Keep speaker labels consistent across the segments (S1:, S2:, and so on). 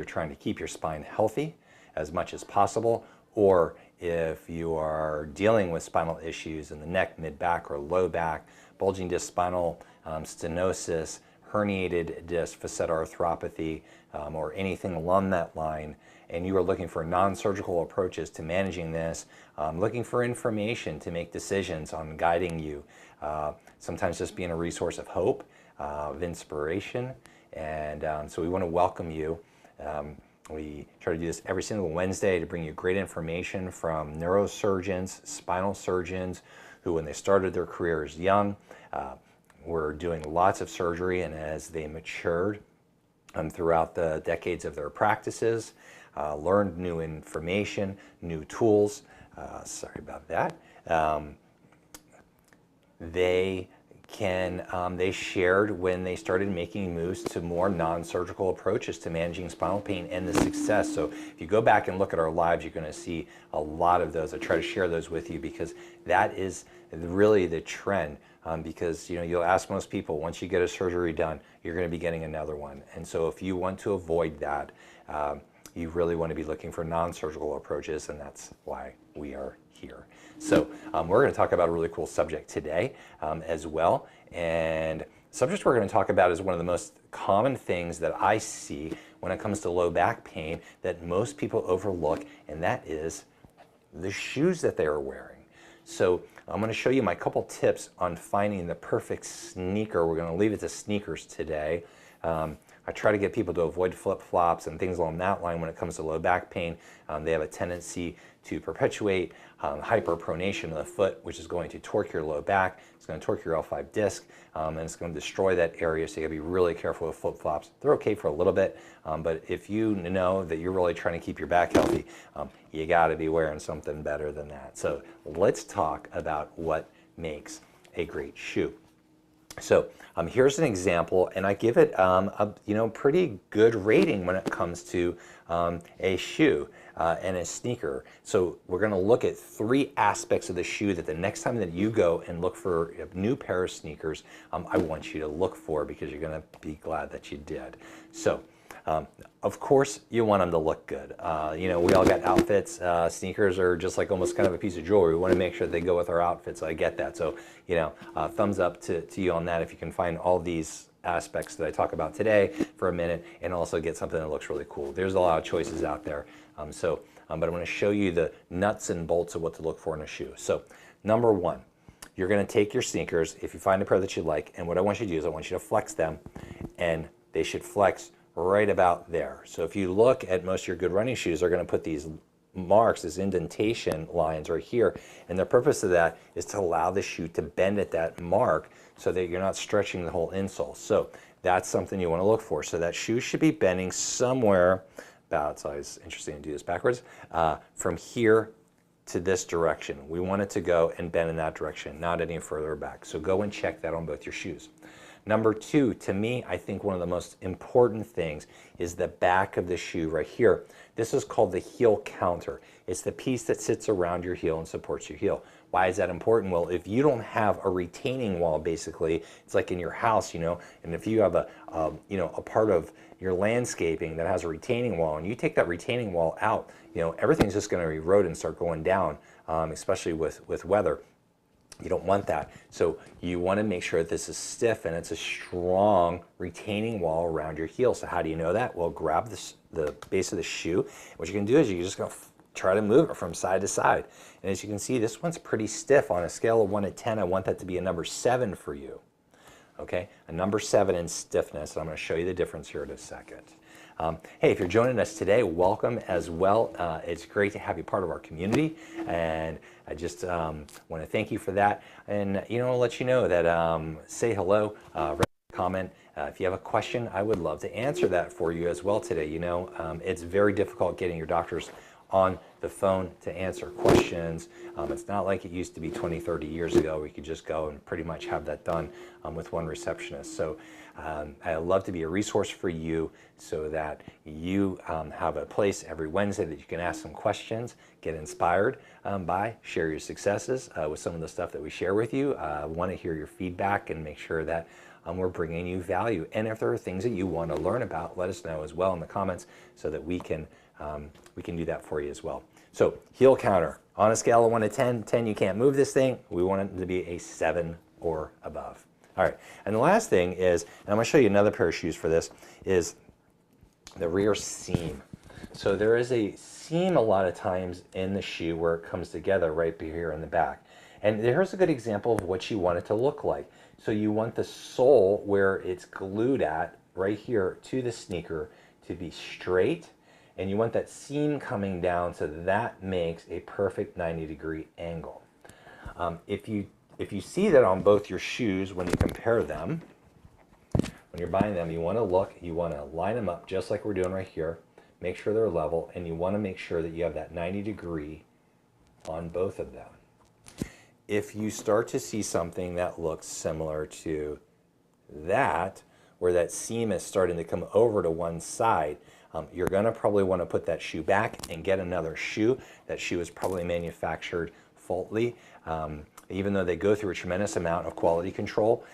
S1: you're trying to keep your spine healthy as much as possible, or if you are dealing with spinal issues in the neck, mid-back, or low back, bulging disc, spinal stenosis, herniated disc, facet arthropathy, or anything along that line, and you are looking for non-surgical approaches to managing this, looking for information to make decisions on guiding you, sometimes just being a resource of hope, of inspiration, and so we want to welcome you. We try to do this every single Wednesday to bring you great information from neurosurgeons, spinal surgeons, who when they started their careers young, were doing lots of surgery, and as they matured throughout the decades of their practices, learned new information, new tools. Sorry about that. They shared when they started making moves to more non-surgical approaches to managing spinal pain and the success. So if you go back and look at our lives, you're going to see a lot of those. I try to share those with you because that is really the trend. Because you'll ask most people, once you get a surgery done, you're going to be getting another one. And so if you want to avoid that, you really want to be looking for non-surgical approaches, and that's why we are here. So we're going to talk about a really cool subject today as well. And the subject we're going to talk about is one of the most common things that I see when it comes to low back pain that most people overlook, and that is the shoes that they are wearing. So I'm going to show you my couple tips on finding the perfect sneaker. We're going to leave it to sneakers today. I try to get people to avoid flip-flops and things along that line when it comes to low back pain. They have a tendency to perpetuate hyperpronation of the foot, which is going to torque your low back. It's going to torque your L5 disc, and it's going to destroy that area, so you got to be really careful with flip-flops. They're okay for a little bit, but if you know that you're really trying to keep your back healthy, you got to be wearing something better than that. So let's talk about what makes a great shoe. So here's an example, and I give it a pretty good rating when it comes to a shoe and a sneaker. So we're going to look at 3 aspects of the shoe that the next time that you go and look for a new pair of sneakers, I want you to look for, because you're going to be glad that you did. So of course, you want them to look good. We all got outfits. Sneakers are just like almost kind of a piece of jewelry. We want to make sure they go with our outfits. I get that. So, thumbs up to you on that if you can find all these aspects that I talk about today for a minute and also get something that looks really cool. There's a lot of choices out there. But I'm going to show you the nuts and bolts of what to look for in a shoe. So, number 1, you're going to take your sneakers, if you find a pair that you like, and what I want you to do is I want you to flex them, and they should flex right about there. So if you look at most of your good running shoes, they're going to put these marks, these indentation lines right here, and the purpose of that is to allow the shoe to bend at that mark so that you're not stretching the whole insole. So that's something you want to look for. So that shoe should be bending somewhere about, it's always interesting to do this backwards, from here to this direction. We want it to go and bend in that direction, not any further back. So go and check that on both your shoes. Number 2, to me, I think one of the most important things is the back of the shoe right here. This is called the heel counter. It's the piece that sits around your heel and supports your heel. Why is that important? Well, if you don't have a retaining wall, basically, it's like in your house, and if you have a part of your landscaping that has a retaining wall, and you take that retaining wall out, everything's just going to erode and start going down, especially with weather. You don't want that. So you want to make sure that this is stiff and it's a strong retaining wall around your heel. So how do you know that? Well, grab the base of the shoe. What you can do is you're just going to try to move it from side to side. And as you can see, this one's pretty stiff. On a scale of 1 to 10, I want that to be a number 7 for you. Okay, a number 7 in stiffness. And I'm going to show you the difference here in a second. Hey, if you're joining us today, welcome as well. It's great to have you part of our community, and I just want to thank you for that. And I'll let you know that say hello, comment. If you have a question, I would love to answer that for you as well today. It's very difficult getting your doctors on the phone to answer questions. It's not like it used to be 20, 30 years ago where you could just go and pretty much have that done with one receptionist. So I'd love to be a resource for you so that you have a place every Wednesday that you can ask some questions, get inspired by, share your successes with some of the stuff that we share with you. I want to hear your feedback and make sure that we're bringing you value. And if there are things that you want to learn about, let us know as well in the comments so that we can do that for you as well. So heel counter, on a scale of 1 to 10, 10 you can't move this thing, we want it to be a 7 or above. All right, and the last thing is, and I'm going to show you another pair of shoes for this, is the rear seam. So there is a seam a lot of times in the shoe where it comes together right here in the back. And here's a good example of what you want it to look like. So you want the sole where it's glued at right here to the sneaker to be straight, and you want that seam coming down so that makes a perfect 90-degree angle. If you see that on both your shoes when you compare them, when you're buying them, you want to line them up just like we're doing right here, make sure they're level, and you want to make sure that you have that 90-degree on both of them. If you start to see something that looks similar to that, where that seam is starting to come over to one side, you're going to probably want to put that shoe back and get another shoe. That shoe is probably manufactured faultily. Even though they go through a tremendous amount of quality control,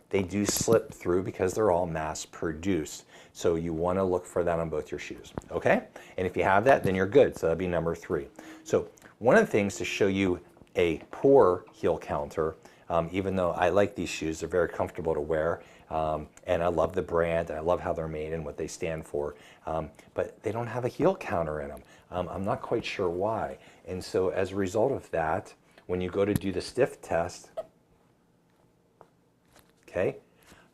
S1: they do slip through because they're all mass produced. So you want to look for that on both your shoes, okay? And if you have that, then you're good. So that'd be number 3. So one of the things to show you a poor heel counter, even though I like these shoes, they're very comfortable to wear, and I love the brand, and I love how they're made and what they stand for, but they don't have a heel counter in them. I'm not quite sure why. And so as a result of that, when you go to do the stiff test, okay,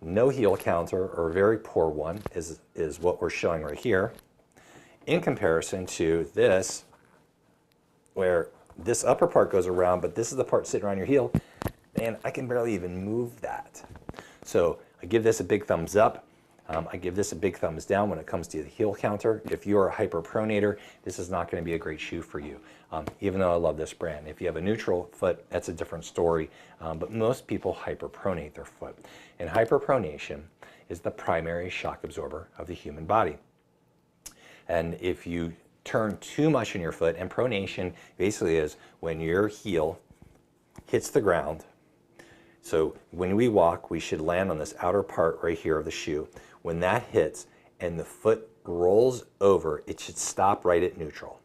S1: no heel counter or a very poor one is what we're showing right here, in comparison to this, where this upper part goes around, but this is the part sitting around your heel, and I can barely even move that. So I give this a big thumbs up. I give this a big thumbs down when it comes to the heel counter. If you're a hyperpronator, this is not going to be a great shoe for you, even though I love this brand. If you have a neutral foot, that's a different story, but most people hyperpronate their foot. And hyperpronation is the primary shock absorber of the human body. And if you turn too much in your foot, and pronation basically is when your heel hits the ground. So when we walk, we should land on this outer part right here of the shoe. When that hits and the foot rolls over, it should stop right at neutral.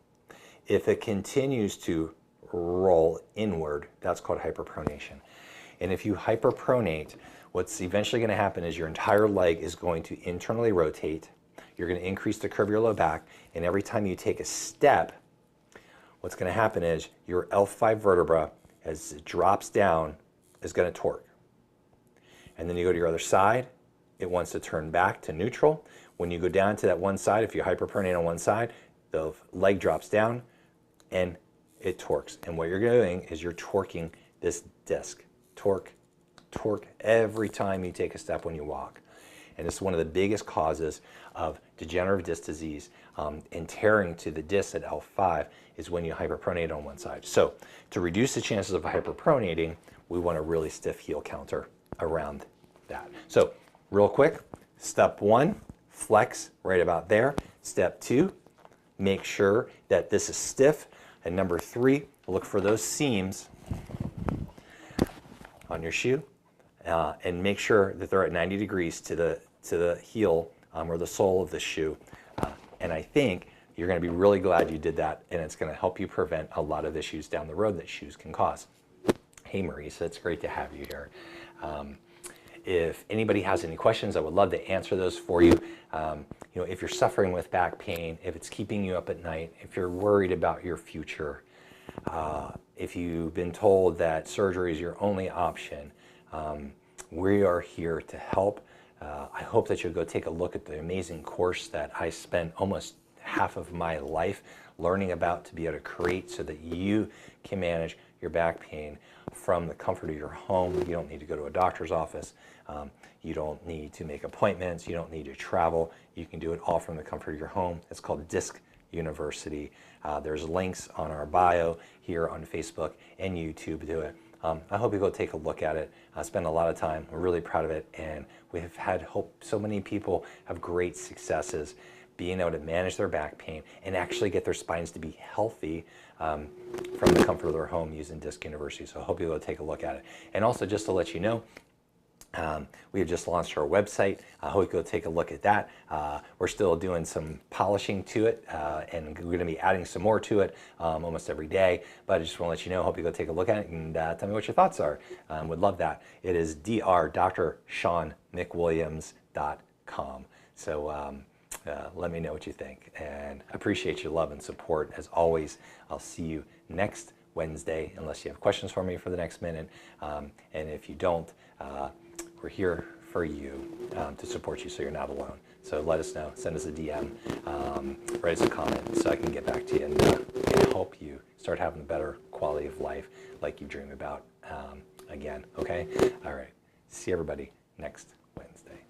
S1: If it continues to roll inward, that's called hyperpronation. And if you hyperpronate, what's eventually going to happen is your entire leg is going to internally rotate. You're going to increase the curve of your low back, and every time you take a step, what's going to happen is your L5 vertebra, as it drops down, is going to torque. And then you go to your other side, it wants to turn back to neutral. When you go down to that one side, if you hyperpronate on one side, the leg drops down and it torques. And what you're doing is you're torquing this disc. Torque, torque every time you take a step when you walk. And this is one of the biggest causes of degenerative disc disease and tearing to the disc at L5 is when you hyperpronate on one side. So to reduce the chances of hyperpronating, we want a really stiff heel counter around that. So real quick, step 1, flex right about there. Step 2, make sure that this is stiff. And number 3, look for those seams on your shoe and make sure that they're at 90 degrees to the heel or the sole of the shoe. And I think you're going to be really glad you did that, and it's going to help you prevent a lot of issues down the road that shoes can cause. Hey, Marisa, it's great to have you here. If anybody has any questions, I would love to answer those for you. If you're suffering with back pain, if it's keeping you up at night, if you're worried about your future, if you've been told that surgery is your only option, we are here to help. I hope that you'll go take a look at the amazing course that I spent almost half of my life learning about to be able to create so that you can manage your back pain from the comfort of your home. You don't need to go to a doctor's office. You don't need to make appointments. You don't need to travel. You can do it all from the comfort of your home. It's called Disc University. There's links on our bio here on Facebook and YouTube to it. I hope you go take a look at it. I spend a lot of time. We're really proud of it, and we have had hope so many people have great successes being able to manage their back pain and actually get their spines to be healthy from the comfort of their home using Disc University. So I hope you go take a look at it. And also, just to let you know, We have just launched our website. I hope you'll take a look at that. We're still doing some polishing to it, and we're going to be adding some more to it almost every day. But I just want to let you know, hope you go take a look at it and tell me what your thoughts are. Would love that. It is drshawnmcwilliams.com. So let me know what you think. And I appreciate your love and support as always. I'll see you next Wednesday, unless you have questions for me for the next minute. And if you don't, we're here for you to support you so you're not alone. So let us know, send us a DM, write us a comment so I can get back to you and help you start having a better quality of life like you dream about again, okay? All right, see everybody next Wednesday.